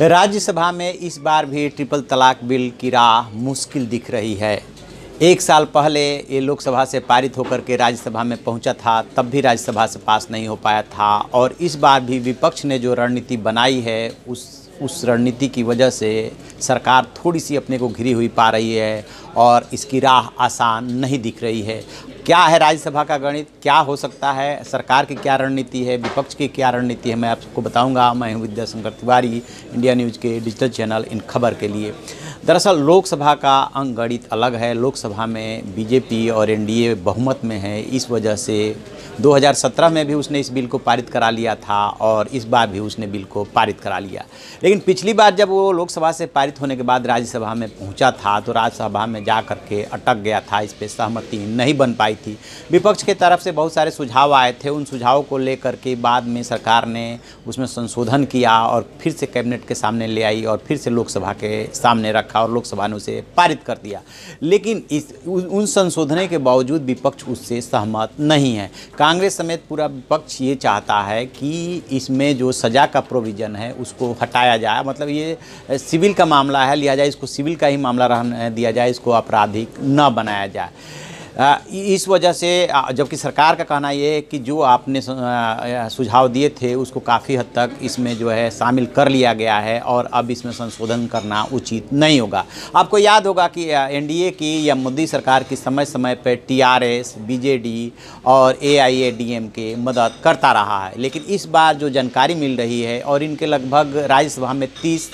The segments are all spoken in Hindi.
राज्यसभा में इस बार भी ट्रिपल तलाक बिल की राह मुश्किल दिख रही है। एक साल पहले ये लोकसभा से पारित होकर के राज्यसभा में पहुंचा था, तब भी राज्यसभा से पास नहीं हो पाया था। और इस बार भी विपक्ष ने जो रणनीति बनाई है उस रणनीति की वजह से सरकार थोड़ी सी अपने को घिरी हुई पा रही है और इसकी राह आसान नहीं दिख रही है। क्या है राज्यसभा का गणित, क्या हो सकता है, सरकार की क्या रणनीति है, विपक्ष की क्या रणनीति है, मैं आपको बताऊंगा। मैं हूं विद्याशंकर तिवारी, इंडिया न्यूज़ के डिजिटल चैनल इन खबर के लिए। दरअसल लोकसभा का अंक गणित अलग है। लोकसभा में बीजेपी और एनडीए बहुमत में है। इस वजह से 2017 में भी उसने इस बिल को पारित करा लिया था और इस बार भी उसने बिल को पारित करा लिया। लेकिन पिछली बार जब वो लोकसभा से पारित होने के बाद राज्यसभा में पहुंचा था तो राज्यसभा में जा कर के अटक गया था, इस पर सहमति नहीं बन पाई थी। विपक्ष की तरफ से बहुत सारे सुझाव आए थे। उन सुझावों को लेकर के बाद में सरकार ने उसमें संशोधन किया और फिर से कैबिनेट के सामने ले आई और फिर से लोकसभा के सामने रखा और लोकसभा ने उसे पारित कर दिया। लेकिन उन संशोधनों के बावजूद विपक्ष उससे सहमत नहीं है। कांग्रेस समेत पूरा विपक्ष ये चाहता है कि इसमें जो सज़ा का प्रोविज़न है उसको हटाया जाए। मतलब ये सिविल का मामला है, लिया जाए इसको सिविल का ही मामला रहने दिया जाए, इसको आपराधिक न बनाया जाए। इस वजह से जबकि सरकार का कहना ये है कि जो आपने सुझाव दिए थे उसको काफ़ी हद तक इसमें जो है शामिल कर लिया गया है और अब इसमें संशोधन करना उचित नहीं होगा। आपको याद होगा कि एनडीए की या मोदी सरकार की समय समय पर टीआरएस, बीजेडी और एआईएडीएमके मदद करता रहा है। लेकिन इस बार जो जानकारी मिल रही है और इनके लगभग राज्यसभा में 30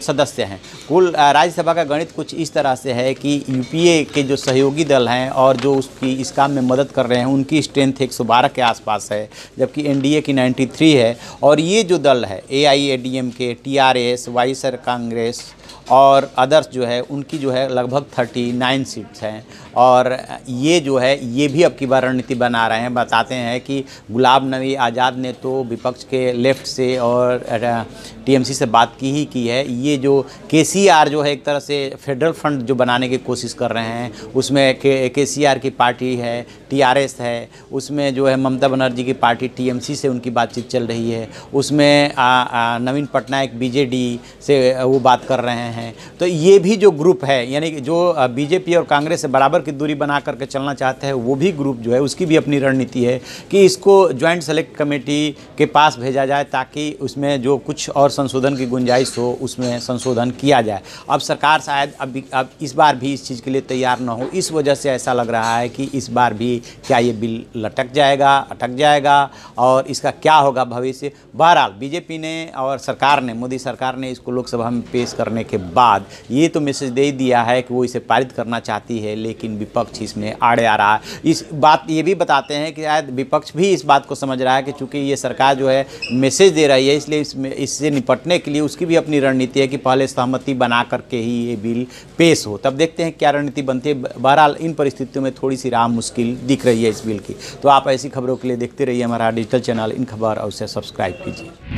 सदस्य हैं। कुल राज्यसभा का गणित कुछ इस तरह से है कि यूपीए के जो सहयोगी दल हैं और जो उसकी इस काम में मदद कर रहे हैं उनकी स्ट्रेंथ 112 के आसपास है, जबकि एनडीए की 93 है। और ये जो दल है एआईएडीएमके, टीआरएस, वाईएसआर कांग्रेस और अदर्स जो है उनकी जो है लगभग 39 सीट्स हैं। और ये जो है ये भी अब की बार रणनीति बना रहे हैं। बताते हैं कि गुलाम नबी आज़ाद ने तो विपक्ष के लेफ़्ट से और टीएमसी से बात की है। ये जो केसीआर जो है एक तरह से फेडरल फ्रंट जो बनाने की कोशिश कर रहे हैं, उसमें केसीआर की पार्टी है, टीआरएस है, उसमें जो है ममता बनर्जी की पार्टी टीएमसी से उनकी बातचीत चल रही है, उसमें नवीन पटनायक बीजेडी से वो बात कर रहे हैं। तो ये भी जो ग्रुप है, यानी कि जो बीजेपी और कांग्रेस से बराबर की दूरी बना करके चलना चाहते हैं, वो भी ग्रुप जो है उसकी भी अपनी रणनीति है कि इसको ज्वाइंट सेलेक्ट कमेटी के पास भेजा जाए ताकि उसमें जो कुछ और संशोधन की गुंजाइश हो उसमें संशोधन किया जाए। अब सरकार शायद अब इस बार भी इस चीज़ के लिए तैयार न हो। इस वजह से ऐसा लग रहा है कि इस बार भी क्या ये बिल लटक जाएगा, अटक जाएगा और इसका क्या होगा भविष्य। बहरहाल बीजेपी ने और सरकार ने, मोदी सरकार ने इसको लोकसभा में पेश करने के बाद ये तो मैसेज दे दिया है कि वो इसे पारित करना चाहती है, लेकिन विपक्ष इसमें आड़े आ रहा है। इस बात ये भी बताते हैं कि शायद विपक्ष भी इस बात को समझ रहा है कि चूंकि ये सरकार जो है मैसेज दे रही है, इसलिए इससे निपटने के लिए उसकी भी अपनी रणनीति है कि पहले सहमति बना करके ही ये बिल पेश हो। तब देखते हैं क्या रणनीति बनती है। बहरहाल इन परिस्थितियों में थोड़ी सी राह मुश्किल दिख रही है इस बिल की। तो आप ऐसी खबरों के लिए देखते रहिए हमारा डिजिटल चैनल इन खबर और उसे सब्सक्राइब कीजिए।